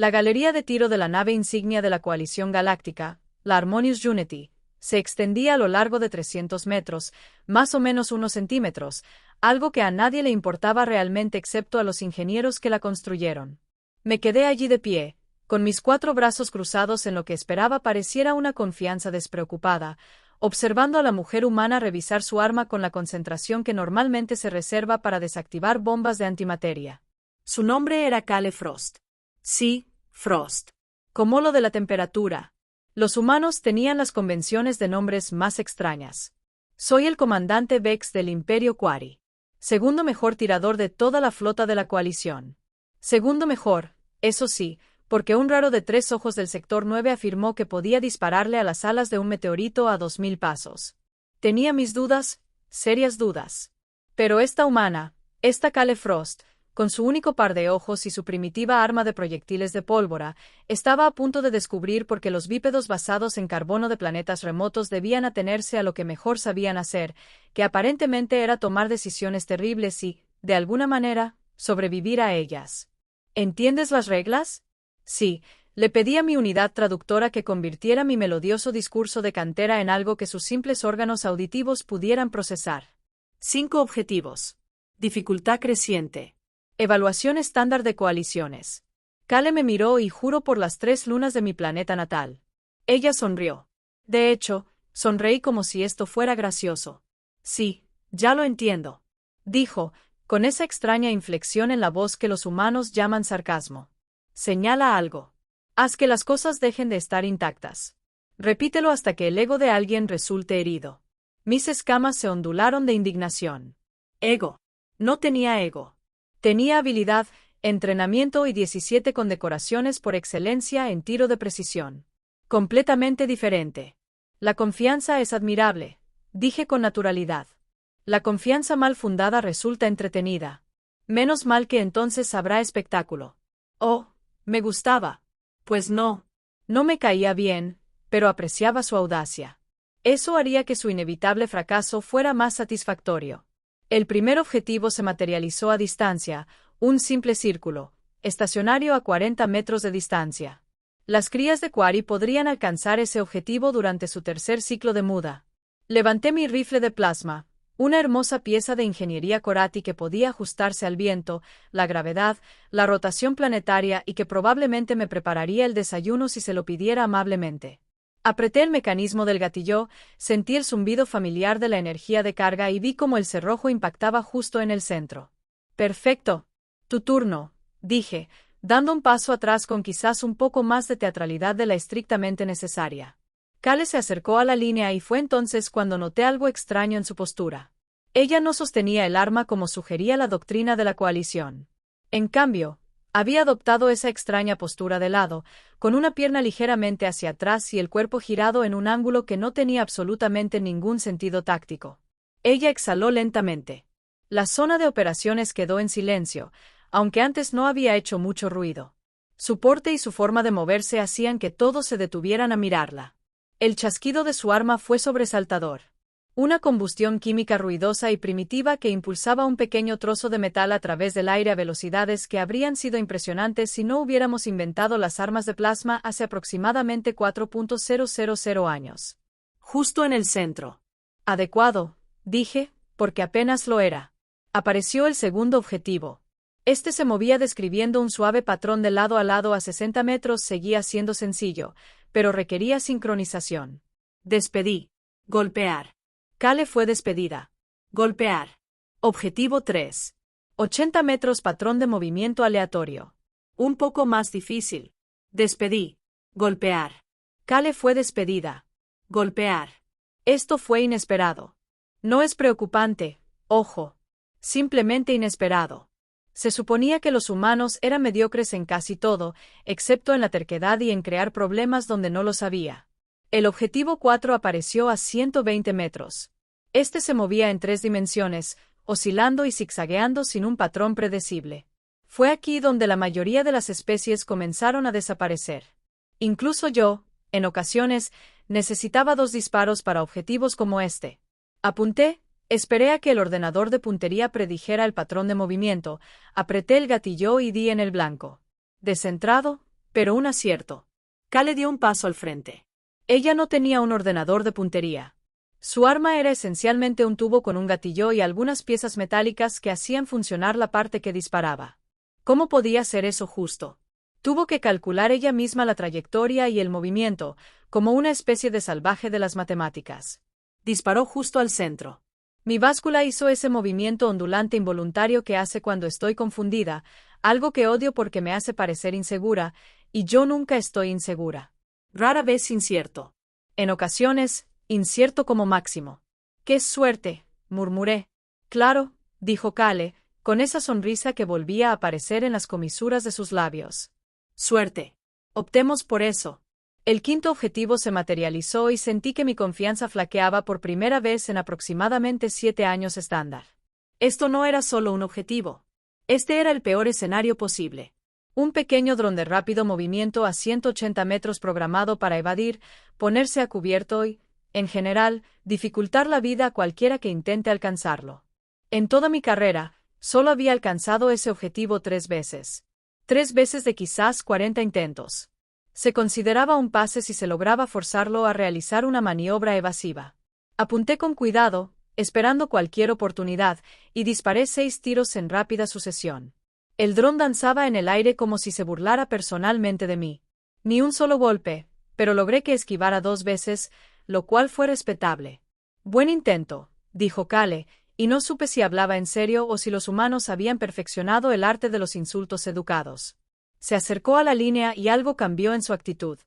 La galería de tiro de la nave insignia de la coalición galáctica, la Harmonious Unity, se extendía a lo largo de 300 metros, más o menos unos centímetros, algo que a nadie le importaba realmente excepto a los ingenieros que la construyeron. Me quedé allí de pie, con mis 4 brazos cruzados en lo que esperaba pareciera una confianza despreocupada, observando a la mujer humana revisar su arma con la concentración que normalmente se reserva para desactivar bombas de antimateria. Su nombre era Kale Frost. Sí, Frost. Como lo de la temperatura. Los humanos tenían las convenciones de nombres más extrañas. Soy el comandante Vex del Imperio Quari. Segundo mejor tirador de toda la flota de la coalición. Segundo mejor, eso sí, porque un raro de 3 ojos del sector 9 afirmó que podía dispararle a las alas de un meteorito a 2000 pasos. Tenía mis dudas, serias dudas. Pero esta humana, esta Kale Frost, con su único par de ojos y su primitiva arma de proyectiles de pólvora, estaba a punto de descubrir por qué los bípedos basados en carbono de planetas remotos debían atenerse a lo que mejor sabían hacer, que aparentemente era tomar decisiones terribles y, de alguna manera, sobrevivir a ellas. ¿Entiendes las reglas? Sí, le pedí a mi unidad traductora que convirtiera mi melodioso discurso de cantera en algo que sus simples órganos auditivos pudieran procesar. 5 objetivos. Dificultad creciente. Evaluación estándar de coaliciones. Kale me miró y juró por las 3 lunas de mi planeta natal. Ella sonrió. De hecho, sonreí como si esto fuera gracioso. Sí, ya lo entiendo. Dijo, con esa extraña inflexión en la voz que los humanos llaman sarcasmo. Señala algo. Haz que las cosas dejen de estar intactas. Repítelo hasta que el ego de alguien resulte herido. Mis escamas se ondularon de indignación. Ego. No tenía ego. Tenía habilidad, entrenamiento y 17 condecoraciones por excelencia en tiro de precisión. Completamente diferente. La confianza es admirable, dije con naturalidad. La confianza mal fundada resulta entretenida. Menos mal que entonces habrá espectáculo. Oh, me gustaba. Pues no. No me caía bien, pero apreciaba su audacia. Eso haría que su inevitable fracaso fuera más satisfactorio. El primer objetivo se materializó a distancia, un simple círculo, estacionario a 40 metros de distancia. Las crías de Quari podrían alcanzar ese objetivo durante su tercer ciclo de muda. Levanté mi rifle de plasma, una hermosa pieza de ingeniería Corati que podía ajustarse al viento, la gravedad, la rotación planetaria y que probablemente me prepararía el desayuno si se lo pidiera amablemente. Apreté el mecanismo del gatillo, sentí el zumbido familiar de la energía de carga y vi cómo el cerrojo impactaba justo en el centro. Perfecto. Tu turno, dije, dando un paso atrás con quizás un poco más de teatralidad de la estrictamente necesaria. Kale se acercó a la línea y fue entonces cuando noté algo extraño en su postura. Ella no sostenía el arma como sugería la doctrina de la coalición. En cambio, había adoptado esa extraña postura de lado, con una pierna ligeramente hacia atrás y el cuerpo girado en un ángulo que no tenía absolutamente ningún sentido táctico. Ella exhaló lentamente. La zona de operaciones quedó en silencio, aunque antes no había hecho mucho ruido. Su porte y su forma de moverse hacían que todos se detuvieran a mirarla. El chasquido de su arma fue sobresaltador. Una combustión química ruidosa y primitiva que impulsaba un pequeño trozo de metal a través del aire a velocidades que habrían sido impresionantes si no hubiéramos inventado las armas de plasma hace aproximadamente 4.000 años. Justo en el centro. Adecuado, dije, porque apenas lo era. Apareció el segundo objetivo. Este se movía describiendo un suave patrón de lado a lado a 60 metros. Seguía siendo sencillo, pero requería sincronización. Despedí. Golpear. Kale fue despedida. Golpear. Objetivo 3. 80 metros patrón de movimiento aleatorio. Un poco más difícil. Despedí. Golpear. Kale fue despedida. Golpear. Esto fue inesperado. No es preocupante, ojo. Simplemente inesperado. Se suponía que los humanos eran mediocres en casi todo, excepto en la terquedad y en crear problemas donde no los había. El objetivo 4 apareció a 120 metros. Este se movía en 3 dimensiones, oscilando y zigzagueando sin un patrón predecible. Fue aquí donde la mayoría de las especies comenzaron a desaparecer. Incluso yo, en ocasiones, necesitaba 2 disparos para objetivos como este. Apunté, esperé a que el ordenador de puntería predijera el patrón de movimiento, apreté el gatillo y di en el blanco. Descentrado, Pero un acierto. Kale dio un paso al frente. Ella no tenía un ordenador de puntería. Su arma era esencialmente un tubo con un gatillo y algunas piezas metálicas que hacían funcionar la parte que disparaba. ¿Cómo podía ser eso justo? Tuvo que calcular ella misma la trayectoria y el movimiento, como una especie de salvaje de las matemáticas. Disparó justo al centro. Mi báscula hizo ese movimiento ondulante involuntario que hace cuando estoy confundida, algo que odio porque me hace parecer insegura, y yo nunca estoy insegura. Rara vez incierto. En ocasiones, incierto como máximo. ¡Qué suerte!, murmuré. Claro, dijo Kale, con esa sonrisa que volvía a aparecer en las comisuras de sus labios. Suerte. Optemos por eso. El quinto objetivo se materializó y sentí que mi confianza flaqueaba por primera vez en aproximadamente 7 años estándar. Esto no era solo un objetivo. Este era el peor escenario posible. Un pequeño dron de rápido movimiento a 180 metros programado para evadir, ponerse a cubierto y, en general, dificultar la vida a cualquiera que intente alcanzarlo. En toda mi carrera, solo había alcanzado ese objetivo 3 veces. 3 veces de quizás 40 intentos. Se consideraba un pase si se lograba forzarlo a realizar una maniobra evasiva. Apunté con cuidado, esperando cualquier oportunidad, y disparé 6 tiros en rápida sucesión. El dron danzaba en el aire como si se burlara personalmente de mí. Ni un solo golpe, pero logré que esquivara 2 veces, lo cual fue respetable. Buen intento, dijo Kale, y no supe si hablaba en serio o si los humanos habían perfeccionado el arte de los insultos educados. Se acercó a la línea y algo cambió en su actitud.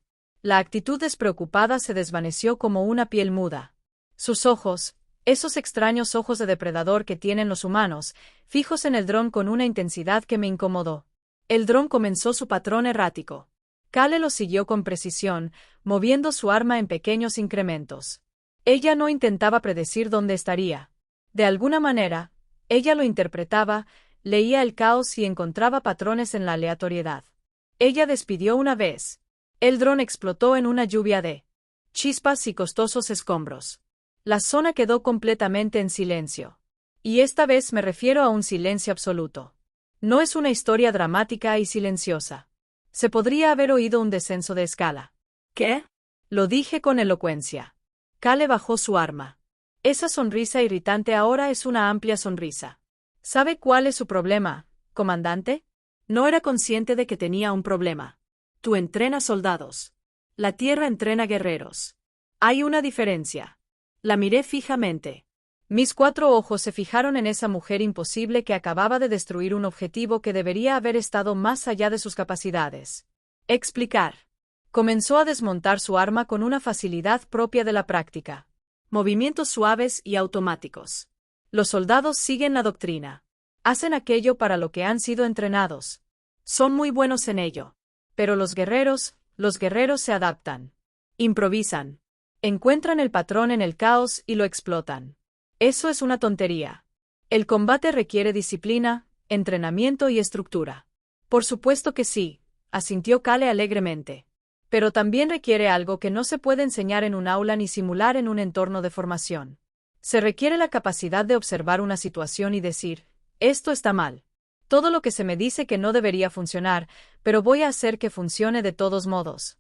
La actitud despreocupada se desvaneció como una piel muda. Sus ojos, esos extraños ojos de depredador que tienen los humanos, fijos en el dron con una intensidad que me incomodó. El dron comenzó su patrón errático. Kale lo siguió con precisión, moviendo su arma en pequeños incrementos. Ella no intentaba predecir dónde estaría. De alguna manera, ella lo interpretaba, leía el caos y encontraba patrones en la aleatoriedad. Ella despidió una vez. El dron explotó en una lluvia de chispas y costosos escombros. La zona quedó completamente en silencio. Y esta vez me refiero a un silencio absoluto. No es una historia dramática y silenciosa. Se podría haber oído un descenso de escala. ¿Qué? Lo dije con elocuencia. Kale bajó su arma. Esa sonrisa irritante ahora es una amplia sonrisa. ¿Sabe cuál es su problema, comandante? No era consciente de que tenía un problema. Tú entrenas soldados. La Tierra entrena guerreros. Hay una diferencia. La miré fijamente. Mis 4 ojos se fijaron en esa mujer imposible que acababa de destruir un objetivo que debería haber estado más allá de sus capacidades. Explicar. Comenzó a desmontar su arma con una facilidad propia de la práctica. Movimientos suaves y automáticos. Los soldados siguen la doctrina. Hacen aquello para lo que han sido entrenados. Son muy buenos en ello. Pero los guerreros se adaptan. Improvisan. Encuentran el patrón en el caos y lo explotan. Eso es una tontería. El combate requiere disciplina, entrenamiento y estructura. Por supuesto que sí, asintió Kale alegremente. Pero también requiere algo que no se puede enseñar en un aula ni simular en un entorno de formación. Se requiere la capacidad de observar una situación y decir, esto está mal. Todo lo que se me dice que no debería funcionar, pero voy a hacer que funcione de todos modos.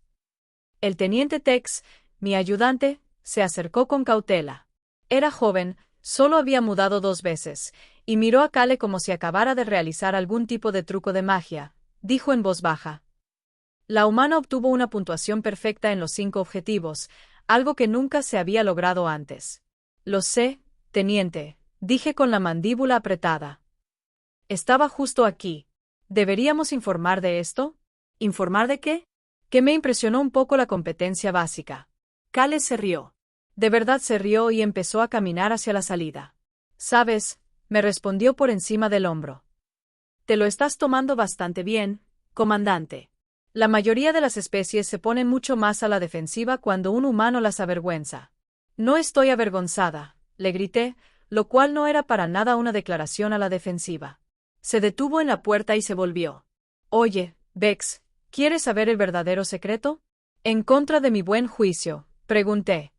El teniente Tex, mi ayudante, se acercó con cautela. Era joven, solo había mudado 2 veces, y miró a Kale como si acabara de realizar algún tipo de truco de magia. Dijo en voz baja. La humana obtuvo una puntuación perfecta en los 5 objetivos, algo que nunca se había logrado antes. Lo sé, teniente, dije con la mandíbula apretada. Estaba justo aquí. ¿Deberíamos informar de esto? ¿Informar de qué? Que me impresionó un poco la competencia básica. Kale se rió. De verdad se rió y empezó a caminar hacia la salida. ¿Sabes? Me respondió por encima del hombro. Te lo estás tomando bastante bien, comandante. La mayoría de las especies se ponen mucho más a la defensiva cuando un humano las avergüenza. No estoy avergonzada, le grité, lo cual no era para nada una declaración a la defensiva. Se detuvo en la puerta y se volvió. Oye, Vex, ¿quieres saber el verdadero secreto? En contra de mi buen juicio, pregunté.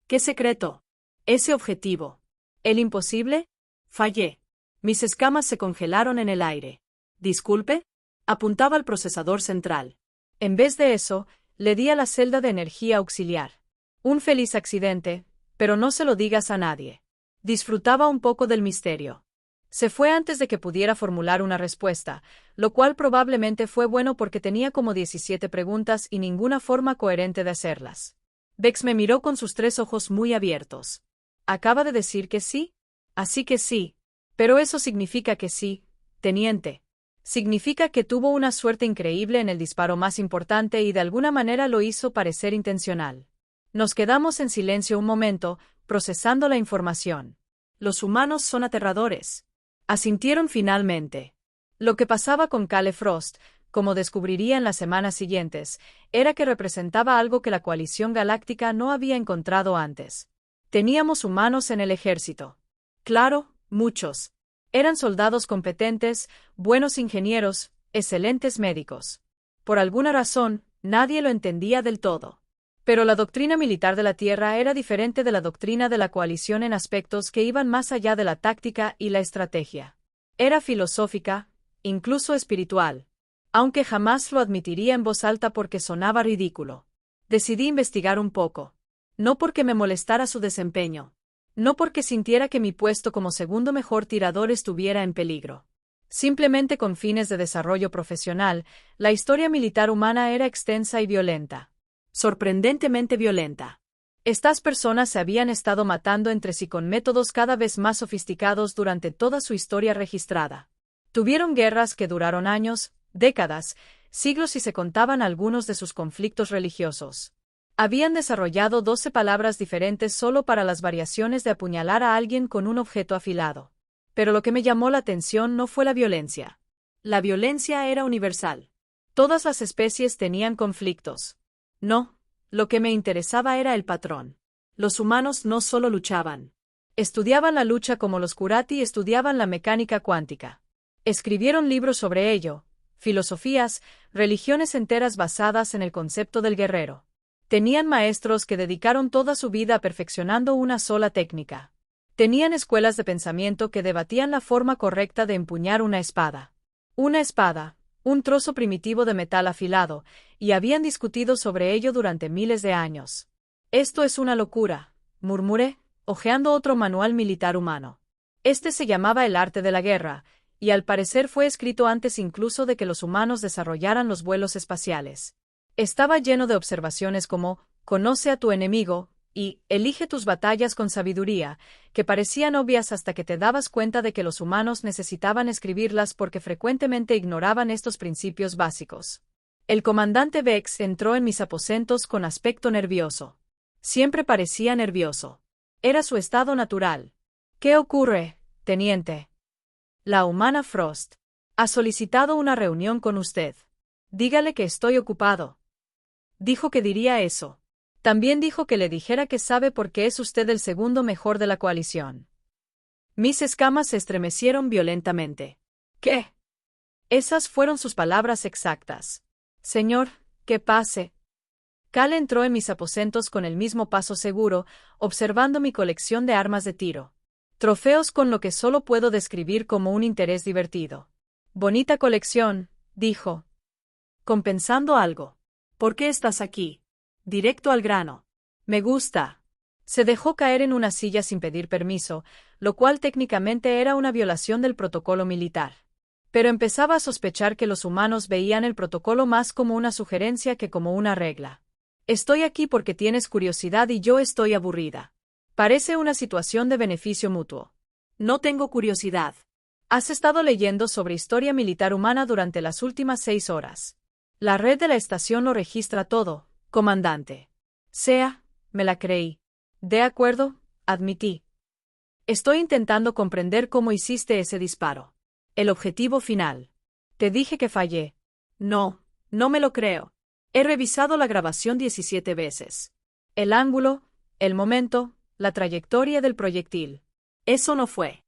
¿Qué secreto? Ese objetivo. ¿El imposible? Fallé. Mis escamas se congelaron en el aire. ¿Disculpe? Apuntaba al procesador central. En vez de eso, le di a la celda de energía auxiliar. Un feliz accidente, pero no se lo digas a nadie. Disfrutaba un poco del misterio. Se fue antes de que pudiera formular una respuesta, lo cual probablemente fue bueno porque tenía como 17 preguntas y ninguna forma coherente de hacerlas. Bex me miró con sus 3 ojos muy abiertos. ¿Acaba de decir que sí? Así que sí. Pero eso significa que sí, teniente. Significa que tuvo una suerte increíble en el disparo más importante y de alguna manera lo hizo parecer intencional. Nos quedamos en silencio un momento, procesando la información. Los humanos son aterradores. Asintieron finalmente. Lo que pasaba con Cale Frost, como descubriría en las semanas siguientes, era que representaba algo que la coalición galáctica no había encontrado antes. Teníamos humanos en el ejército. Claro, muchos. Eran soldados competentes, buenos ingenieros, excelentes médicos. Por alguna razón, nadie lo entendía del todo. Pero la doctrina militar de la Tierra era diferente de la doctrina de la coalición en aspectos que iban más allá de la táctica y la estrategia. Era filosófica, incluso espiritual, aunque jamás lo admitiría en voz alta porque sonaba ridículo. Decidí investigar un poco. No porque me molestara su desempeño. No porque sintiera que mi puesto como segundo mejor tirador estuviera en peligro. Simplemente con fines de desarrollo profesional, la historia militar humana era extensa y violenta. Sorprendentemente violenta. Estas personas se habían estado matando entre sí con métodos cada vez más sofisticados durante toda su historia registrada. Tuvieron guerras que duraron años, décadas, siglos y se contaban algunos de sus conflictos religiosos. Habían desarrollado 12 palabras diferentes solo para las variaciones de apuñalar a alguien con un objeto afilado. Pero lo que me llamó la atención no fue la violencia. La violencia era universal. Todas las especies tenían conflictos. No, lo que me interesaba era el patrón. Los humanos no solo luchaban. Estudiaban la lucha como los Kurati estudiaban la mecánica cuántica. Escribieron libros sobre ello, filosofías, religiones enteras basadas en el concepto del guerrero. Tenían maestros que dedicaron toda su vida perfeccionando una sola técnica. Tenían escuelas de pensamiento que debatían la forma correcta de empuñar una espada. Una espada, un trozo primitivo de metal afilado, y habían discutido sobre ello durante miles de años. Esto es una locura, murmuré, hojeando otro manual militar humano. Este se llamaba El arte de la guerra, y al parecer fue escrito antes incluso de que los humanos desarrollaran los vuelos espaciales. Estaba lleno de observaciones como, conoce a tu enemigo, y elige tus batallas con sabiduría, que parecían obvias hasta que te dabas cuenta de que los humanos necesitaban escribirlas porque frecuentemente ignoraban estos principios básicos. El comandante Vex entró en mis aposentos con aspecto nervioso. Siempre parecía nervioso. Era su estado natural. ¿Qué ocurre, teniente? La humana Frost ha solicitado una reunión con usted. Dígale que estoy ocupado. Dijo que diría eso. También dijo que le dijera que sabe por qué es usted el segundo mejor de la coalición. Mis escamas se estremecieron violentamente. ¿Qué? Esas fueron sus palabras exactas. Señor, que pase. Cal entró en mis aposentos con el mismo paso seguro, observando mi colección de armas de tiro. Trofeos con lo que solo puedo describir como un interés divertido. Bonita colección, dijo. Compensando algo. ¿Por qué estás aquí? Directo al grano. Me gusta. Se dejó caer en una silla sin pedir permiso, lo cual técnicamente era una violación del protocolo militar. Pero empezaba a sospechar que los humanos veían el protocolo más como una sugerencia que como una regla. Estoy aquí porque tienes curiosidad y yo estoy aburrida. Parece una situación de beneficio mutuo. No tengo curiosidad. Has estado leyendo sobre historia militar humana durante las últimas 6 horas. La red de la estación lo registra todo, comandante. Me la creí. De acuerdo, admití. Estoy intentando comprender cómo hiciste ese disparo. El objetivo final. Te dije que fallé. No, no me lo creo. He revisado la grabación 17 veces. El ángulo, el momento, la trayectoria del proyectil. Eso no fue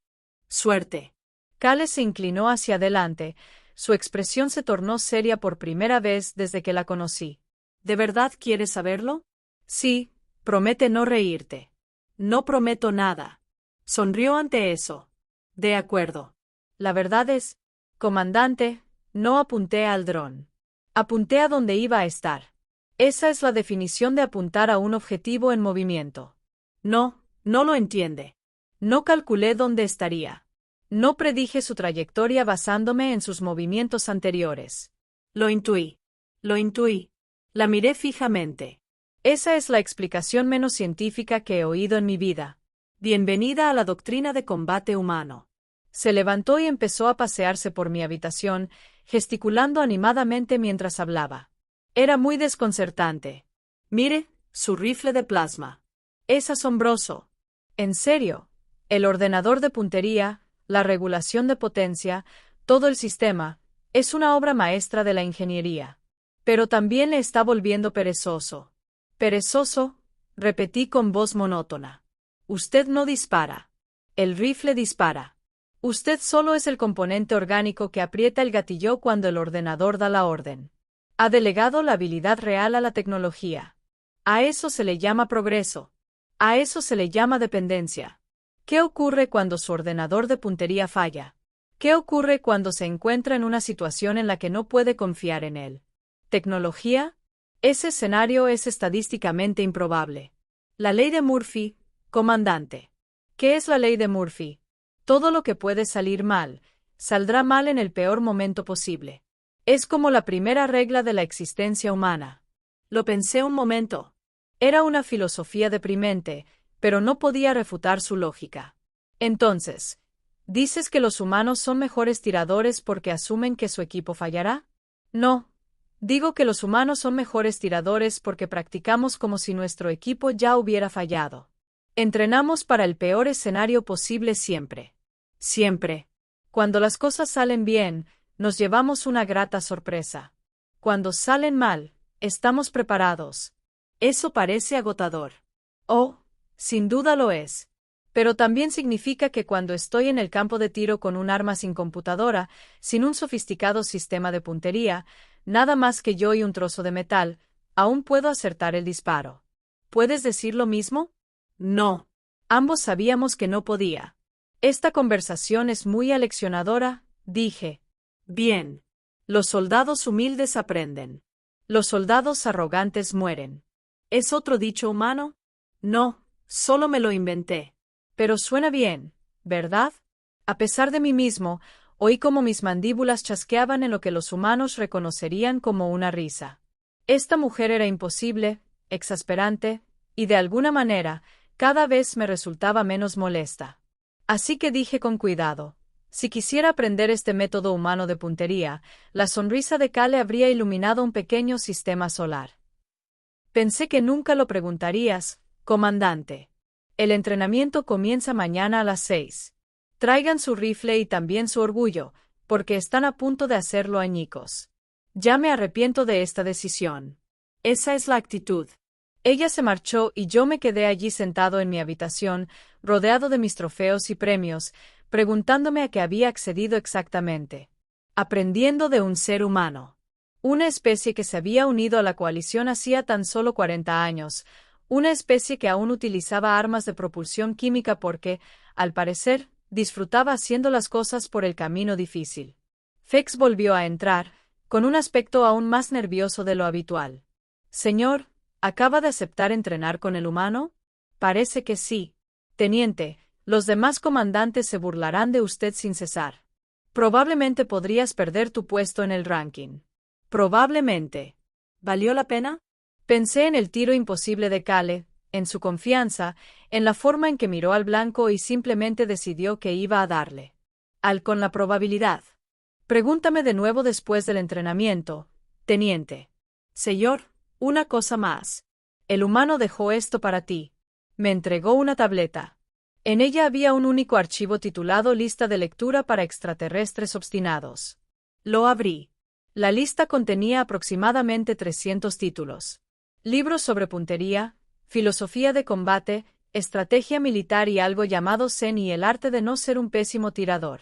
suerte. Cale se inclinó hacia adelante. Su expresión se tornó seria por primera vez desde que la conocí. ¿De verdad quieres saberlo? Sí, promete no reírte. No prometo nada. Sonrió ante eso. De acuerdo. La verdad es, comandante, no apunté al dron. Apunté a donde iba a estar. Esa es la definición de apuntar a un objetivo en movimiento. No, no lo entiende. No calculé dónde estaría. No predije su trayectoria basándome en sus movimientos anteriores. Lo intuí. Lo intuí. La miré fijamente. Esa es la explicación menos científica que he oído en mi vida. Bienvenida a la doctrina de combate humano. Se levantó y empezó a pasearse por mi habitación, gesticulando animadamente mientras hablaba. Era muy desconcertante. Mire, su rifle de plasma. Es asombroso. En serio, el ordenador de puntería, la regulación de potencia, todo el sistema, es una obra maestra de la ingeniería. Pero también le está volviendo perezoso. ¿Perezoso? Repetí con voz monótona. Usted no dispara. El rifle dispara. Usted solo es el componente orgánico que aprieta el gatillo cuando el ordenador da la orden. Ha delegado la habilidad real a la tecnología. A eso se le llama progreso. A eso se le llama dependencia. ¿Qué ocurre cuando su ordenador de puntería falla? ¿Qué ocurre cuando se encuentra en una situación en la que no puede confiar en él? ¿Tecnología? Ese escenario es estadísticamente improbable. La ley de Murphy, comandante. ¿Qué es la ley de Murphy? Todo lo que puede salir mal, saldrá mal en el peor momento posible. Es como la primera regla de la existencia humana. Lo pensé un momento. Era una filosofía deprimente, pero no podía refutar su lógica. Entonces, ¿dices que los humanos son mejores tiradores porque asumen que su equipo fallará? No. Digo que los humanos son mejores tiradores porque practicamos como si nuestro equipo ya hubiera fallado. Entrenamos para el peor escenario posible siempre. Siempre. Cuando las cosas salen bien, nos llevamos una grata sorpresa. Cuando salen mal, estamos preparados. Eso parece agotador. Oh, sin duda lo es. Pero también significa que cuando estoy en el campo de tiro con un arma sin computadora, sin un sofisticado sistema de puntería, nada más que yo y un trozo de metal, aún puedo acertar el disparo. ¿Puedes decir lo mismo? No. Ambos sabíamos que no podía. Esta conversación es muy aleccionadora, dije. Bien. Los soldados humildes aprenden. Los soldados arrogantes mueren. ¿Es otro dicho humano? No, solo me lo inventé. Pero suena bien, ¿verdad? A pesar de mí mismo, oí como mis mandíbulas chasqueaban en lo que los humanos reconocerían como una risa. Esta mujer era imposible, exasperante, y de alguna manera, cada vez me resultaba menos molesta. Así que dije con cuidado, si quisiera aprender este método humano de puntería, la sonrisa de Cale habría iluminado un pequeño sistema solar. Pensé que nunca lo preguntarías, comandante. El entrenamiento comienza mañana a las 6. Traigan su rifle y también su orgullo, porque están a punto de hacerlo añicos. Ya me arrepiento de esta decisión. Esa es la actitud. Ella se marchó y yo me quedé allí sentado en mi habitación, rodeado de mis trofeos y premios, preguntándome a qué había accedido exactamente. Aprendiendo de un ser humano. Una especie que se había unido a la coalición hacía tan solo 40 años, una especie que aún utilizaba armas de propulsión química porque, al parecer, disfrutaba haciendo las cosas por el camino difícil. Fex volvió a entrar, con un aspecto aún más nervioso de lo habitual. Señor, ¿acaba de aceptar entrenar con el humano? Parece que sí. Teniente, los demás comandantes se burlarán de usted sin cesar. Probablemente podrías perder tu puesto en el ranking. Probablemente. ¿Valió la pena? Pensé en el tiro imposible de Cale, en su confianza, en la forma en que miró al blanco y simplemente decidió que iba a darle. Con la probabilidad. Pregúntame de nuevo después del entrenamiento, teniente. Señor, una cosa más. El humano dejó esto para ti. Me entregó una tableta. En ella había un único archivo titulado Lista de lectura para extraterrestres obstinados. Lo abrí. La lista contenía aproximadamente 300 títulos. Libros sobre puntería, filosofía de combate, estrategia militar y algo llamado Zen y el arte de no ser un pésimo tirador.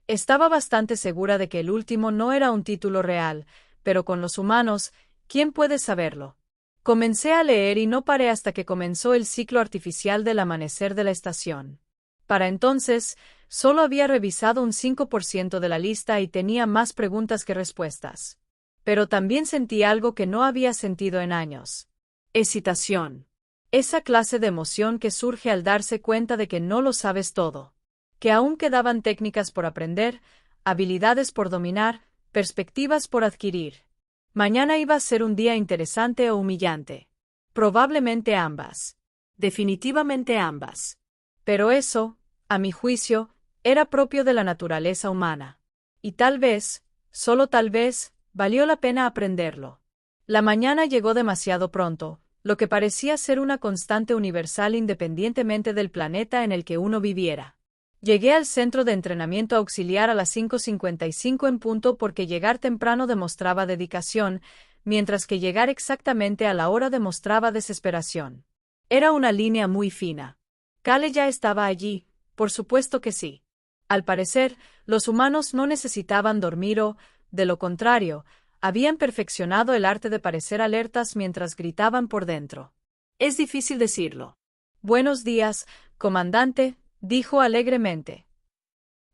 Estaba bastante segura de que el último no era un título real, pero con los humanos, ¿quién puede saberlo? Comencé a leer y no paré hasta que comenzó el ciclo artificial del amanecer de la estación. Para entonces, solo había revisado un 5% de la lista y tenía más preguntas que respuestas. Pero también sentí algo que no había sentido en años. Excitación. Esa clase de emoción que surge al darse cuenta de que no lo sabes todo. Que aún quedaban técnicas por aprender, habilidades por dominar, perspectivas por adquirir. Mañana iba a ser un día interesante o humillante. Probablemente ambas. Definitivamente ambas. Pero eso, a mi juicio, era propio de la naturaleza humana. Y tal vez, solo tal vez, valió la pena aprenderlo. La mañana llegó demasiado pronto, lo que parecía ser una constante universal independientemente del planeta en el que uno viviera. Llegué al centro de entrenamiento auxiliar a las 5:55 en punto porque llegar temprano demostraba dedicación, mientras que llegar exactamente a la hora demostraba desesperación. Era una línea muy fina. Cale ya estaba allí, por supuesto que sí. Al parecer, los humanos no necesitaban dormir o, de lo contrario, habían perfeccionado el arte de parecer alertas mientras gritaban por dentro. Es difícil decirlo. Buenos días, comandante, dijo alegremente.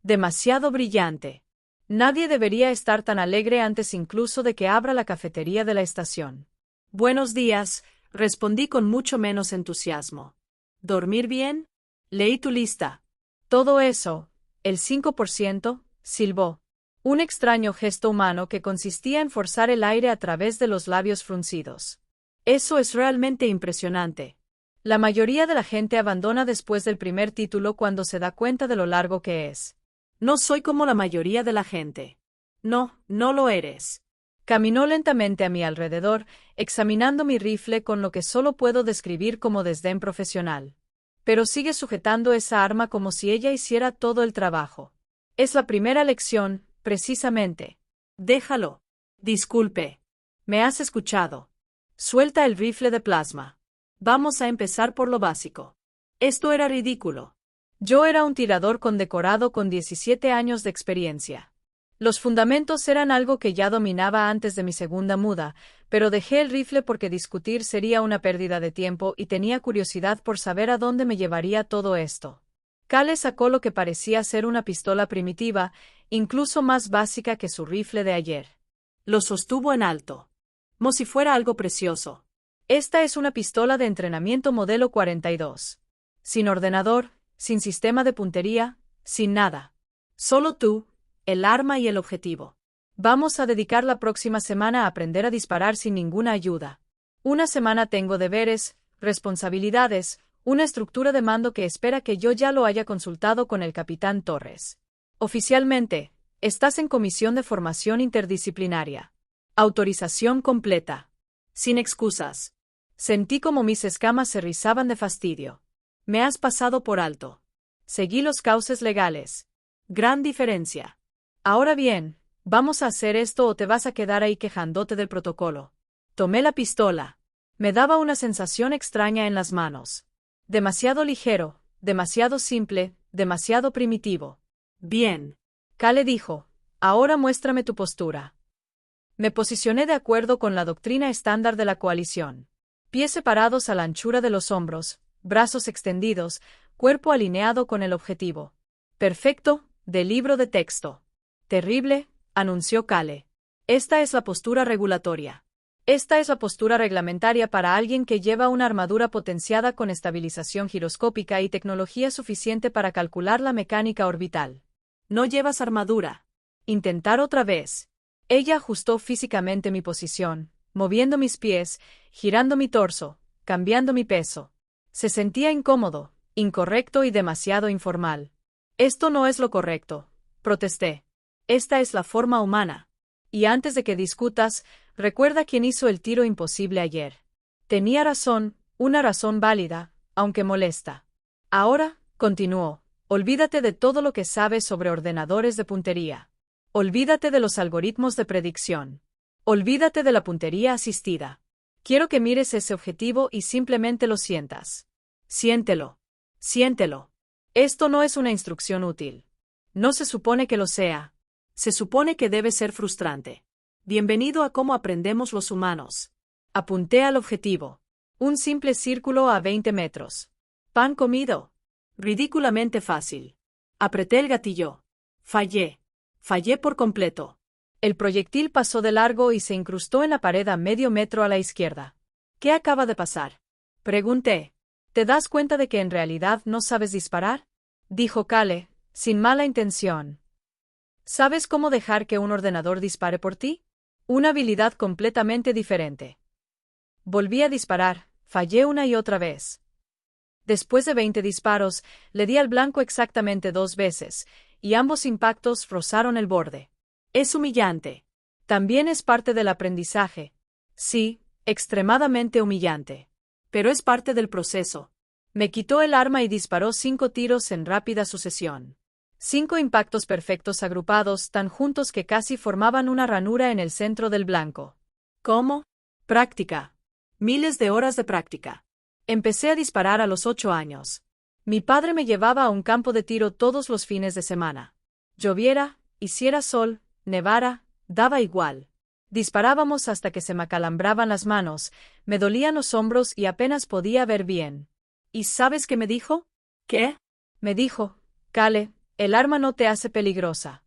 Demasiado brillante. Nadie debería estar tan alegre antes incluso de que abra la cafetería de la estación. Buenos días, respondí con mucho menos entusiasmo. ¿Dormir bien? Leí tu lista. Todo eso, el 5%, silbó. Un extraño gesto humano que consistía en forzar el aire a través de los labios fruncidos. Eso es realmente impresionante. La mayoría de la gente abandona después del primer título cuando se da cuenta de lo largo que es. No soy como la mayoría de la gente. No, no lo eres. Caminó lentamente a mi alrededor, examinando mi rifle con lo que solo puedo describir como desdén profesional. Pero sigue sujetando esa arma como si ella hiciera todo el trabajo. Es la primera lección, precisamente. Déjalo. Disculpe. ¿Me has escuchado? Suelta el rifle de plasma. Vamos a empezar por lo básico. Esto era ridículo. Yo era un tirador condecorado con 17 años de experiencia. Los fundamentos eran algo que ya dominaba antes de mi segunda muda, pero dejé el rifle porque discutir sería una pérdida de tiempo y tenía curiosidad por saber a dónde me llevaría todo esto. Cale sacó lo que parecía ser una pistola primitiva, incluso más básica que su rifle de ayer. Lo sostuvo en alto. Como si fuera algo precioso. Esta es una pistola de entrenamiento modelo 42. Sin ordenador, sin sistema de puntería, sin nada. Solo tú, el arma y el objetivo. Vamos a dedicar la próxima semana a aprender a disparar sin ninguna ayuda. Una semana tengo deberes, responsabilidades, una estructura de mando que espera que yo ya lo haya consultado con el capitán Torres. Oficialmente, estás en comisión de formación interdisciplinaria. Autorización completa. Sin excusas. Sentí como mis escamas se rizaban de fastidio. Me has pasado por alto. Seguí los cauces legales. Gran diferencia. Ahora bien, ¿vamos a hacer esto o te vas a quedar ahí quejándote del protocolo? Tomé la pistola. Me daba una sensación extraña en las manos. Demasiado ligero, demasiado simple, demasiado primitivo. Bien. Cale dijo, ahora muéstrame tu postura. Me posicioné de acuerdo con la doctrina estándar de la coalición. Pies separados a la anchura de los hombros, brazos extendidos, cuerpo alineado con el objetivo. Perfecto, de libro de texto. Terrible, anunció Cale. Esta es la postura regulatoria. Esta es la postura reglamentaria para alguien que lleva una armadura potenciada con estabilización giroscópica y tecnología suficiente para calcular la mecánica orbital. No llevas armadura. Intentar otra vez. Ella ajustó físicamente mi posición, moviendo mis pies, girando mi torso, cambiando mi peso. Se sentía incómodo, incorrecto y demasiado informal. Esto no es lo correcto, protesté. Esta es la forma humana. Y antes de que discutas, recuerda quién hizo el tiro imposible ayer. Tenía razón, una razón válida, aunque molesta. Ahora, continuó, olvídate de todo lo que sabes sobre ordenadores de puntería. Olvídate de los algoritmos de predicción. Olvídate de la puntería asistida. Quiero que mires ese objetivo y simplemente lo sientas. Siéntelo. Siéntelo. Esto no es una instrucción útil. No se supone que lo sea. Se supone que debe ser frustrante. Bienvenido a cómo aprendemos los humanos. Apunté al objetivo. Un simple círculo a 20 metros. Pan comido. Ridículamente fácil. Apreté el gatillo. Fallé. Fallé por completo. El proyectil pasó de largo y se incrustó en la pared a medio metro a la izquierda. ¿Qué acaba de pasar? Pregunté. ¿Te das cuenta de que en realidad no sabes disparar? Dijo Kale, sin mala intención. ¿Sabes cómo dejar que un ordenador dispare por ti? Una habilidad completamente diferente. Volví a disparar, fallé una y otra vez. Después de 20 disparos, le di al blanco exactamente 2 veces, y ambos impactos rozaron el borde. Es humillante. También es parte del aprendizaje. Sí, extremadamente humillante. Pero es parte del proceso. Me quitó el arma y disparó 5 tiros en rápida sucesión. 5 impactos perfectos agrupados, tan juntos que casi formaban una ranura en el centro del blanco. ¿Cómo? Práctica. Miles de horas de práctica. Empecé a disparar a los 8 años. Mi padre me llevaba a un campo de tiro todos los fines de semana. Lloviera, hiciera sol, nevara, daba igual. Disparábamos hasta que se me acalambraban las manos, me dolían los hombros y apenas podía ver bien. ¿Y sabes qué me dijo? ¿Qué? Me dijo, Kale, el arma no te hace peligrosa.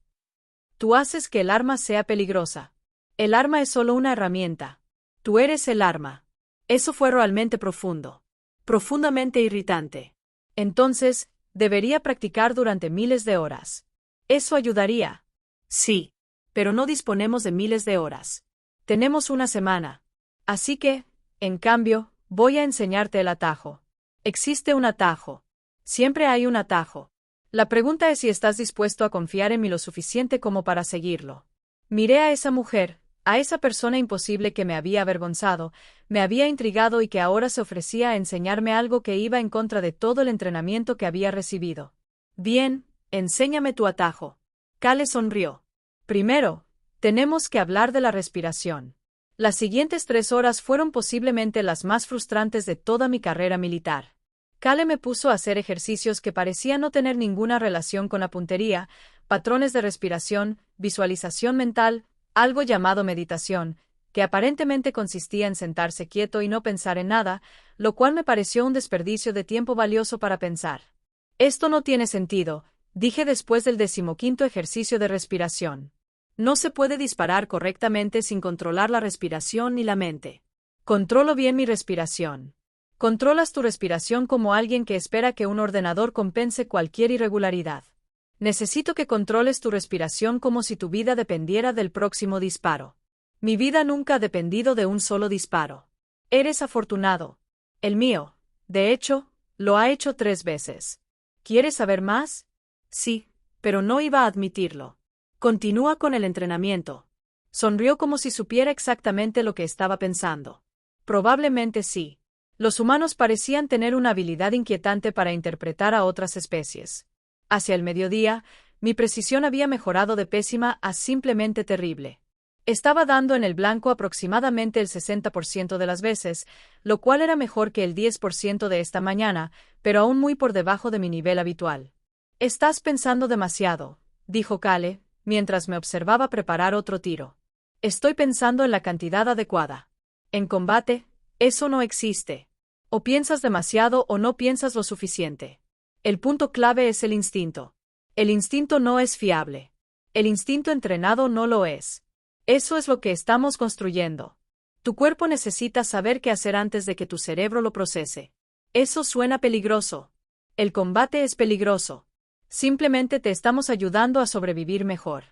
Tú haces que el arma sea peligrosa. El arma es solo una herramienta. Tú eres el arma. Eso fue realmente profundo. Profundamente irritante. Entonces, debería practicar durante miles de horas. Eso ayudaría. Sí. Pero no disponemos de miles de horas. Tenemos una semana. Así que, en cambio, voy a enseñarte el atajo. Existe un atajo. Siempre hay un atajo. La pregunta es si estás dispuesto a confiar en mí lo suficiente como para seguirlo. Miré a esa mujer, a esa persona imposible que me había avergonzado, me había intrigado y que ahora se ofrecía a enseñarme algo que iba en contra de todo el entrenamiento que había recibido. Bien, enséñame tu atajo. Kale sonrió. Primero, tenemos que hablar de la respiración. Las siguientes 3 horas fueron posiblemente las más frustrantes de toda mi carrera militar. Kale me puso a hacer ejercicios que parecían no tener ninguna relación con la puntería, patrones de respiración, visualización mental, algo llamado meditación, que aparentemente consistía en sentarse quieto y no pensar en nada, lo cual me pareció un desperdicio de tiempo valioso para pensar. Esto no tiene sentido, dije después del 15º ejercicio de respiración. No se puede disparar correctamente sin controlar la respiración ni la mente. Controlo bien mi respiración. Controlas tu respiración como alguien que espera que un ordenador compense cualquier irregularidad. Necesito que controles tu respiración como si tu vida dependiera del próximo disparo. Mi vida nunca ha dependido de un solo disparo. Eres afortunado. El mío, de hecho, lo ha hecho 3 veces. ¿Quieres saber más? Sí, pero no iba a admitirlo. Continúa con el entrenamiento. Sonrió como si supiera exactamente lo que estaba pensando. Probablemente sí. Los humanos parecían tener una habilidad inquietante para interpretar a otras especies. Hacia el mediodía, mi precisión había mejorado de pésima a simplemente terrible. Estaba dando en el blanco aproximadamente el 60% de las veces, lo cual era mejor que el 10% de esta mañana, pero aún muy por debajo de mi nivel habitual. Estás pensando demasiado, dijo Kale, mientras me observaba preparar otro tiro. Estoy pensando en la cantidad adecuada. En combate, eso no existe. O piensas demasiado o no piensas lo suficiente. El punto clave es el instinto. El instinto no es fiable. El instinto entrenado no lo es. Eso es lo que estamos construyendo. Tu cuerpo necesita saber qué hacer antes de que tu cerebro lo procese. Eso suena peligroso. El combate es peligroso. Simplemente te estamos ayudando a sobrevivir mejor.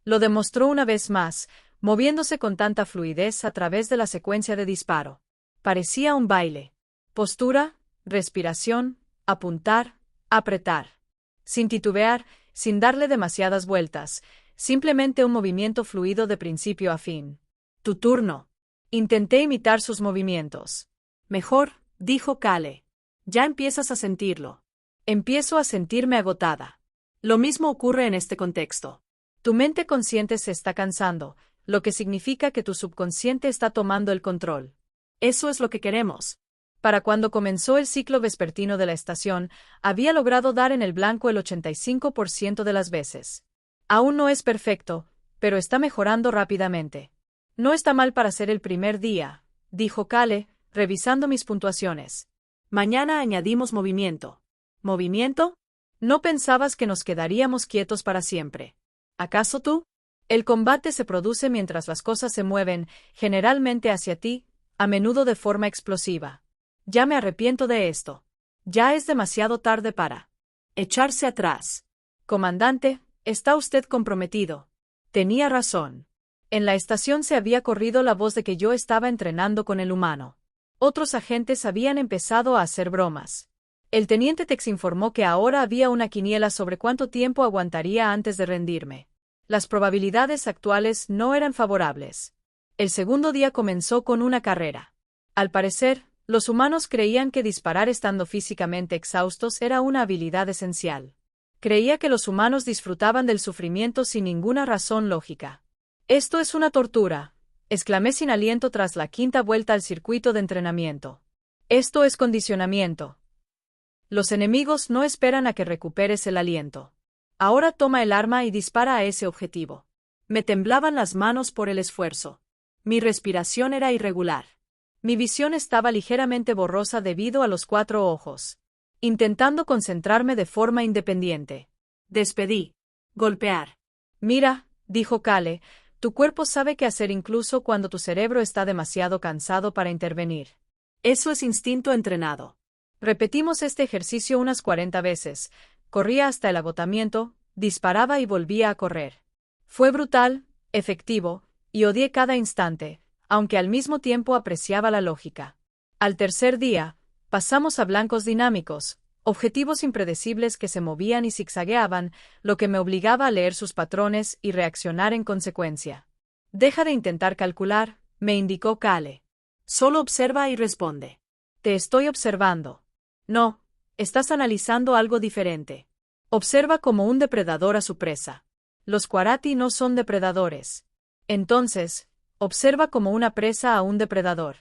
Lo demostró una vez más, moviéndose con tanta fluidez a través de la secuencia de disparo. Parecía un baile. Postura, respiración, apuntar, apretar. Sin titubear, sin darle demasiadas vueltas, simplemente un movimiento fluido de principio a fin. Tu turno. Intenté imitar sus movimientos. Mejor, dijo Kale. Ya empiezas a sentirlo. Empiezo a sentirme agotada. Lo mismo ocurre en este contexto. Tu mente consciente se está cansando, lo que significa que tu subconsciente está tomando el control. Eso es lo que queremos. Para cuando comenzó el ciclo vespertino de la estación, había logrado dar en el blanco el 85% de las veces. Aún no es perfecto, pero está mejorando rápidamente. No está mal para ser el primer día, dijo Kale, revisando mis puntuaciones. Mañana añadimos movimiento. ¿Movimiento? ¿No pensabas que nos quedaríamos quietos para siempre? ¿Acaso tú? El combate se produce mientras las cosas se mueven, generalmente hacia ti, a menudo de forma explosiva. Ya me arrepiento de esto. Ya es demasiado tarde para echarse atrás. Comandante, está usted comprometido. Tenía razón. En la estación se había corrido la voz de que yo estaba entrenando con el humano. Otros agentes habían empezado a hacer bromas. El teniente Tex informó que ahora había una quiniela sobre cuánto tiempo aguantaría antes de rendirme. Las probabilidades actuales no eran favorables. El segundo día comenzó con una carrera. Al parecer, los humanos creían que disparar estando físicamente exhaustos era una habilidad esencial. Creía que los humanos disfrutaban del sufrimiento sin ninguna razón lógica. «Esto es una tortura», exclamé sin aliento tras la quinta vuelta al circuito de entrenamiento. «Esto es condicionamiento. Los enemigos no esperan a que recuperes el aliento. Ahora toma el arma y dispara a ese objetivo». Me temblaban las manos por el esfuerzo. Mi respiración era irregular. Mi visión estaba ligeramente borrosa debido a los 4 ojos. Intentando concentrarme de forma independiente. Despedí. Golpear. «Mira», dijo Cale, «tu cuerpo sabe qué hacer incluso cuando tu cerebro está demasiado cansado para intervenir». Eso es instinto entrenado. Repetimos este ejercicio unas 40 veces. Corría hasta el agotamiento, disparaba y volvía a correr. Fue brutal, efectivo, y odié cada instante, aunque al mismo tiempo apreciaba la lógica. Al tercer día, pasamos a blancos dinámicos, objetivos impredecibles que se movían y zigzagueaban, lo que me obligaba a leer sus patrones y reaccionar en consecuencia. «Deja de intentar calcular», me indicó Cale. «Solo observa y responde». «Te estoy observando». «No, estás analizando algo diferente. Observa como un depredador a su presa. Los Quarati no son depredadores. Entonces, observa como una presa a un depredador.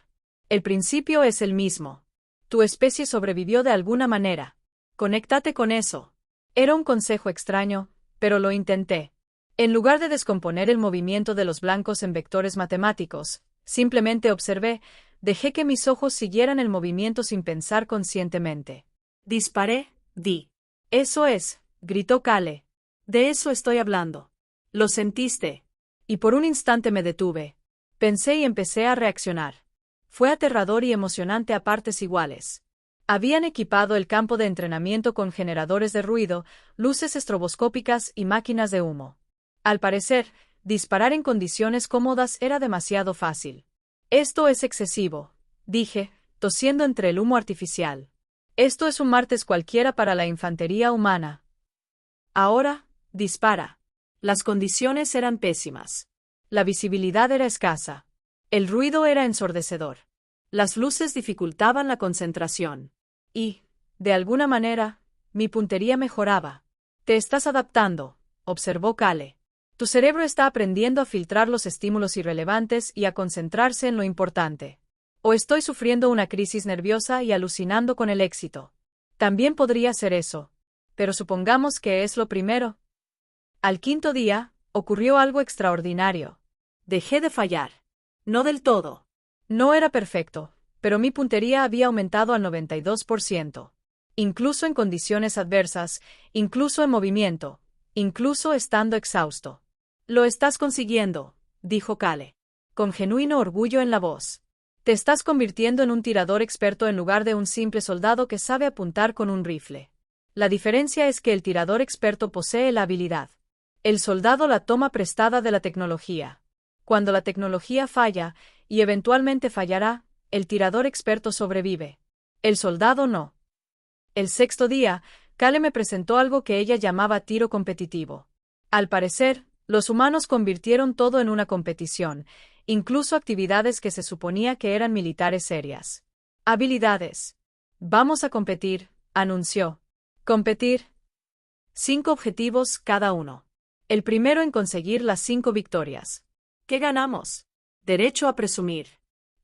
El principio es el mismo. Tu especie sobrevivió de alguna manera. Conéctate con eso». Era un consejo extraño, pero lo intenté. En lugar de descomponer el movimiento de los blancos en vectores matemáticos, simplemente observé, dejé que mis ojos siguieran el movimiento sin pensar conscientemente. Disparé, di. «Eso es», gritó Cale. «De eso estoy hablando». «Lo sentiste». Y por un instante me detuve. Pensé y empecé a reaccionar. Fue aterrador y emocionante a partes iguales. Habían equipado el campo de entrenamiento con generadores de ruido, luces estroboscópicas y máquinas de humo. Al parecer, disparar en condiciones cómodas era demasiado fácil. «Esto es excesivo», dije, tosiendo entre el humo artificial. «Esto es un martes cualquiera para la infantería humana». «Ahora, dispara». Las condiciones eran pésimas. La visibilidad era escasa. El ruido era ensordecedor. Las luces dificultaban la concentración. Y, de alguna manera, mi puntería mejoraba. «Te estás adaptando», observó Cale. «Tu cerebro está aprendiendo a filtrar los estímulos irrelevantes y a concentrarse en lo importante. O estoy sufriendo una crisis nerviosa y alucinando con el éxito. También podría ser eso. Pero supongamos que es lo primero». Al quinto día, ocurrió algo extraordinario. Dejé de fallar. No del todo. No era perfecto, pero mi puntería había aumentado al 92%. Incluso en condiciones adversas, incluso en movimiento, incluso estando exhausto. «Lo estás consiguiendo», dijo Cale, con genuino orgullo en la voz. «Te estás convirtiendo en un tirador experto en lugar de un simple soldado que sabe apuntar con un rifle. La diferencia es que el tirador experto posee la habilidad. El soldado la toma prestada de la tecnología. Cuando la tecnología falla, y eventualmente fallará, el tirador experto sobrevive. El soldado no». El sexto día, Cale me presentó algo que ella llamaba tiro competitivo. Al parecer, los humanos convirtieron todo en una competición, incluso actividades que se suponía que eran militares serias. «Habilidades. Vamos a competir», anunció. «Competir». 5 objetivos cada uno. El primero en conseguir las 5 victorias. ¿Qué ganamos? Derecho a presumir.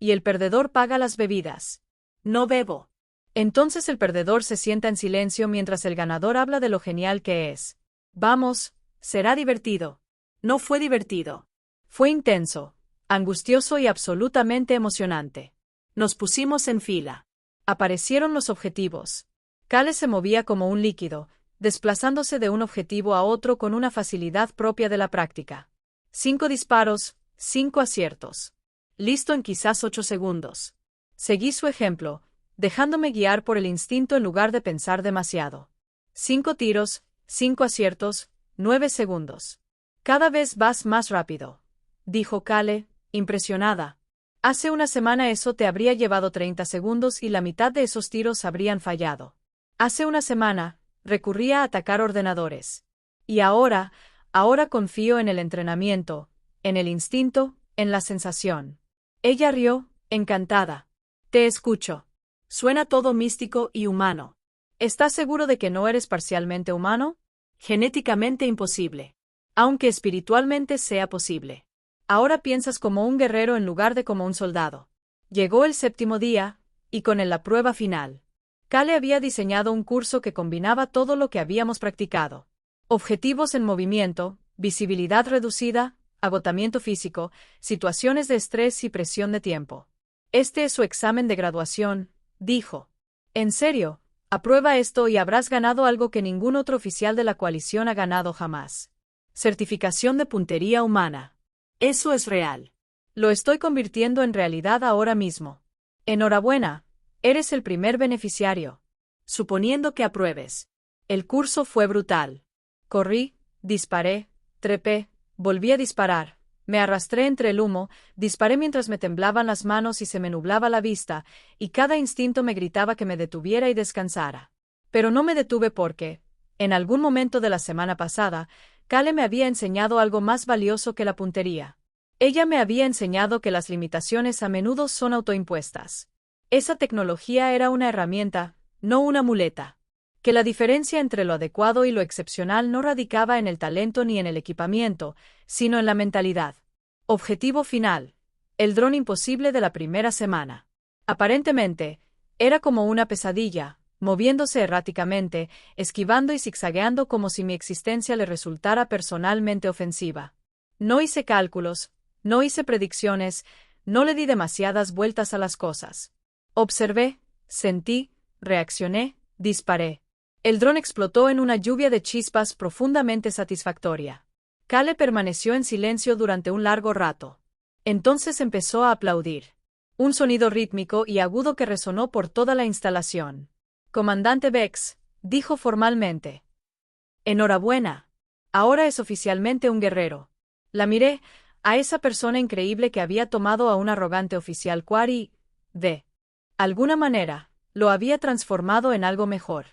Y el perdedor paga las bebidas. No bebo. Entonces el perdedor se sienta en silencio mientras el ganador habla de lo genial que es. «Vamos, será divertido». No fue divertido. Fue intenso, angustioso y absolutamente emocionante. Nos pusimos en fila. Aparecieron los objetivos. Cale se movía como un líquido, desplazándose de un objetivo a otro con una facilidad propia de la práctica. 5 disparos, 5 aciertos. Listo en quizás 8 segundos. Seguí su ejemplo, dejándome guiar por el instinto en lugar de pensar demasiado. 5 tiros, 5 aciertos, 9 segundos. Cada vez vas más rápido, dijo Kale, impresionada. Hace una semana eso te habría llevado 30 segundos y la mitad de esos tiros habrían fallado. Hace una semana, recurría a atacar ordenadores. Y ahora confío en el entrenamiento, en el instinto, en la sensación. Ella rió, encantada. Te escucho. Suena todo místico y humano. ¿Estás seguro de que no eres parcialmente humano? Genéticamente imposible. Aunque espiritualmente sea posible. Ahora piensas como un guerrero en lugar de como un soldado. Llegó el 7º día, y con él la prueba final. Kale había diseñado un curso que combinaba todo lo que habíamos practicado. Objetivos en movimiento, visibilidad reducida, agotamiento físico, situaciones de estrés y presión de tiempo. Este es su examen de graduación, dijo. En serio, aprueba esto y habrás ganado algo que ningún otro oficial de la coalición ha ganado jamás. Certificación de puntería humana. Eso es real. Lo estoy convirtiendo en realidad ahora mismo. Enhorabuena, eres el primer beneficiario. Suponiendo que apruebes. El curso fue brutal. Corrí, disparé, trepé, volví a disparar, me arrastré entre el humo, disparé mientras me temblaban las manos y se me nublaba la vista, y cada instinto me gritaba que me detuviera y descansara. Pero no me detuve porque, en algún momento de la semana pasada, Kale me había enseñado algo más valioso que la puntería. Ella me había enseñado que las limitaciones a menudo son autoimpuestas. Esa tecnología era una herramienta, no una muleta. Que la diferencia entre lo adecuado y lo excepcional no radicaba en el talento ni en el equipamiento, sino en la mentalidad. Objetivo final. El dron imposible de la primera semana. Aparentemente, era como una pesadilla, moviéndose erráticamente, esquivando y zigzagueando como si mi existencia le resultara personalmente ofensiva. No hice cálculos, no hice predicciones, no le di demasiadas vueltas a las cosas. Observé, sentí, reaccioné, disparé. El dron explotó en una lluvia de chispas profundamente satisfactoria. Kale permaneció en silencio durante un largo rato. Entonces empezó a aplaudir. Un sonido rítmico y agudo que resonó por toda la instalación. Comandante Bex, dijo formalmente. Enhorabuena. Ahora es oficialmente un guerrero. La miré, a esa persona increíble que había tomado a un arrogante oficial Quar y, de alguna manera, lo había transformado en algo mejor.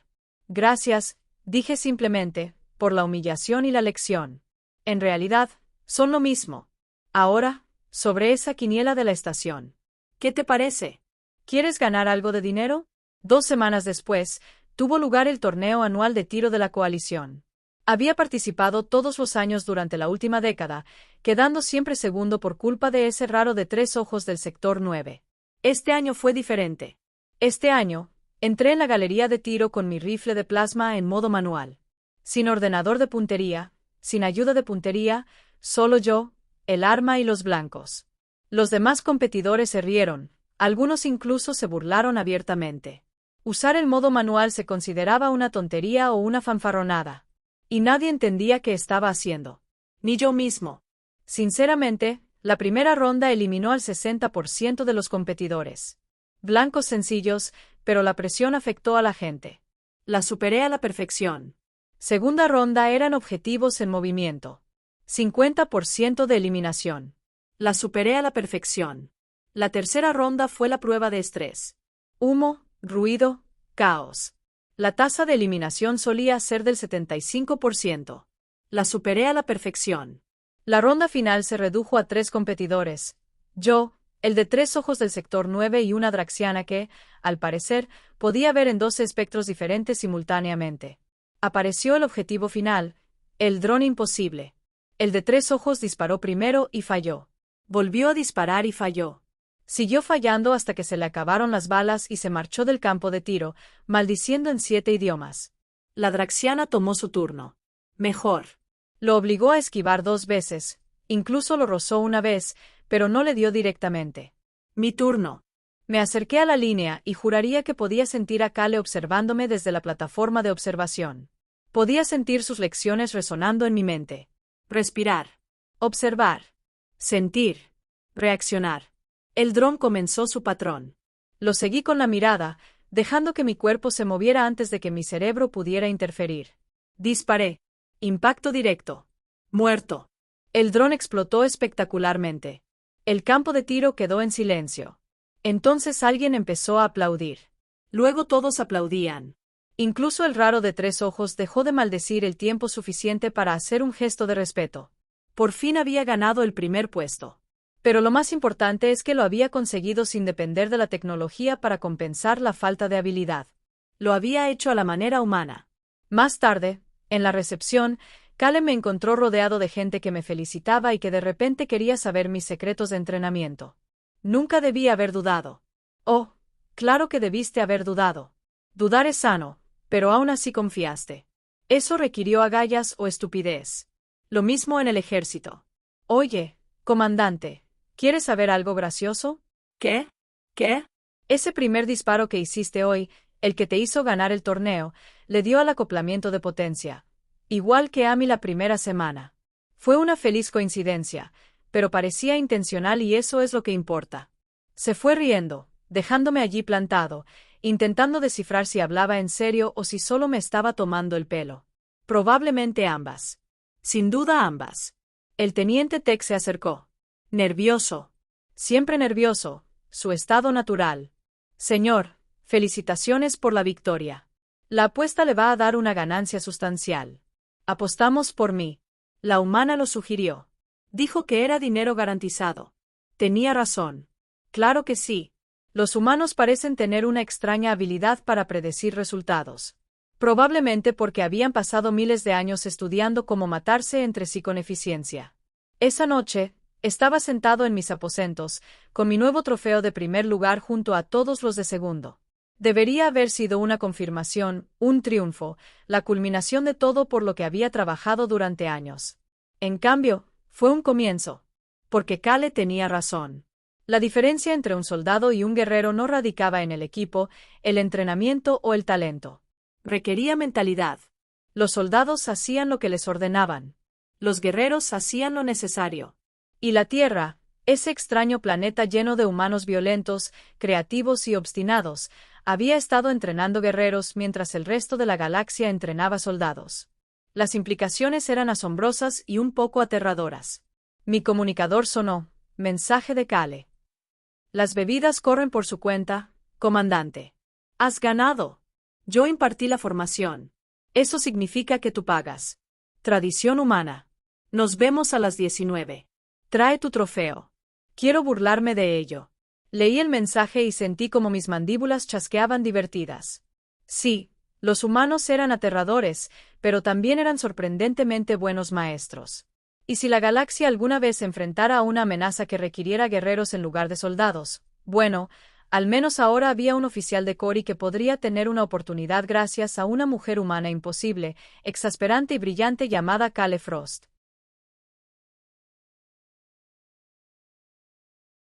Gracias, dije simplemente, por la humillación y la lección. En realidad, son lo mismo. Ahora, sobre esa quiniela de la estación. ¿Qué te parece? ¿Quieres ganar algo de dinero? 2 semanas después, tuvo lugar el torneo anual de tiro de la coalición. Había participado todos los años durante la última década, quedando siempre segundo por culpa de ese raro de 3 ojos del sector 9. Este año fue diferente. Este año, entré en la galería de tiro con mi rifle de plasma en modo manual. Sin ordenador de puntería, sin ayuda de puntería, solo yo, el arma y los blancos. Los demás competidores se rieron, algunos incluso se burlaron abiertamente. Usar el modo manual se consideraba una tontería o una fanfarronada. Y nadie entendía qué estaba haciendo. Ni yo mismo. Sinceramente, la primera ronda eliminó al 60% de los competidores. Blancos sencillos, pero la presión afectó a la gente. La superé a la perfección. Segunda ronda eran objetivos en movimiento. 50% de eliminación. La superé a la perfección. La tercera ronda fue la prueba de estrés. Humo, ruido, caos. La tasa de eliminación solía ser del 75%. La superé a la perfección. La ronda final se redujo a 3 competidores. Yo, el de 3 ojos del sector 9 y una draxiana que, al parecer, podía ver en 12 espectros diferentes simultáneamente. Apareció el objetivo final, el dron imposible. El de 3 ojos disparó primero y falló. Volvió a disparar y falló. Siguió fallando hasta que se le acabaron las balas y se marchó del campo de tiro, maldiciendo en 7 idiomas. La draxiana tomó su turno. Mejor. Lo obligó a esquivar 2 veces, incluso lo rozó una vez, pero no le dio directamente. Mi turno. Me acerqué a la línea y juraría que podía sentir a Kale observándome desde la plataforma de observación. Podía sentir sus lecciones resonando en mi mente. Respirar. Observar. Sentir. Reaccionar. El dron comenzó su patrón. Lo seguí con la mirada, dejando que mi cuerpo se moviera antes de que mi cerebro pudiera interferir. Disparé. Impacto directo. Muerto. El dron explotó espectacularmente. El campo de tiro quedó en silencio. Entonces alguien empezó a aplaudir. Luego todos aplaudían. Incluso el raro de 3 ojos dejó de maldecir el tiempo suficiente para hacer un gesto de respeto. Por fin había ganado el primer puesto. Pero lo más importante es que lo había conseguido sin depender de la tecnología para compensar la falta de habilidad. Lo había hecho a la manera humana. Más tarde, en la recepción, Cale me encontró rodeado de gente que me felicitaba y que de repente quería saber mis secretos de entrenamiento. Nunca debí haber dudado. Oh, claro que debiste haber dudado. Dudar es sano, pero aún así confiaste. Eso requirió agallas o estupidez. Lo mismo en el ejército. Oye, comandante, ¿quieres saber algo gracioso? ¿Qué? ¿Qué? Ese primer disparo que hiciste hoy, el que te hizo ganar el torneo, le dio al acoplamiento de potencia. Igual que a mí la primera semana. Fue una feliz coincidencia, pero parecía intencional y eso es lo que importa. Se fue riendo, dejándome allí plantado, intentando descifrar si hablaba en serio o si solo me estaba tomando el pelo. Probablemente ambas. Sin duda ambas. El teniente Tech se acercó. Nervioso. Siempre nervioso, su estado natural. Señor, felicitaciones por la victoria. La apuesta le va a dar una ganancia sustancial. Apostamos por mí. La humana lo sugirió. Dijo que era dinero garantizado. Tenía razón. Claro que sí. Los humanos parecen tener una extraña habilidad para predecir resultados. Probablemente porque habían pasado miles de años estudiando cómo matarse entre sí con eficiencia. Esa noche, estaba sentado en mis aposentos, con mi nuevo trofeo de primer lugar junto a todos los de segundo. Debería haber sido una confirmación, un triunfo, la culminación de todo por lo que había trabajado durante años. En cambio, fue un comienzo. Porque Cale tenía razón. La diferencia entre un soldado y un guerrero no radicaba en el equipo, el entrenamiento o el talento. Requería mentalidad. Los soldados hacían lo que les ordenaban. Los guerreros hacían lo necesario. Y la Tierra, ese extraño planeta lleno de humanos violentos, creativos y obstinados, había estado entrenando guerreros mientras el resto de la galaxia entrenaba soldados. Las implicaciones eran asombrosas y un poco aterradoras. Mi comunicador sonó. Mensaje de Cale. Las bebidas corren por su cuenta, comandante. Has ganado. Yo impartí la formación. Eso significa que tú pagas. Tradición humana. Nos vemos a las 19. Trae tu trofeo. Quiero burlarme de ello. Leí el mensaje y sentí como mis mandíbulas chasqueaban divertidas. Sí, los humanos eran aterradores, pero también eran sorprendentemente buenos maestros. ¿Y si la galaxia alguna vez se enfrentara a una amenaza que requiriera guerreros en lugar de soldados? Bueno, al menos ahora había un oficial de Cori que podría tener una oportunidad gracias a una mujer humana imposible, exasperante y brillante llamada Cale Frost.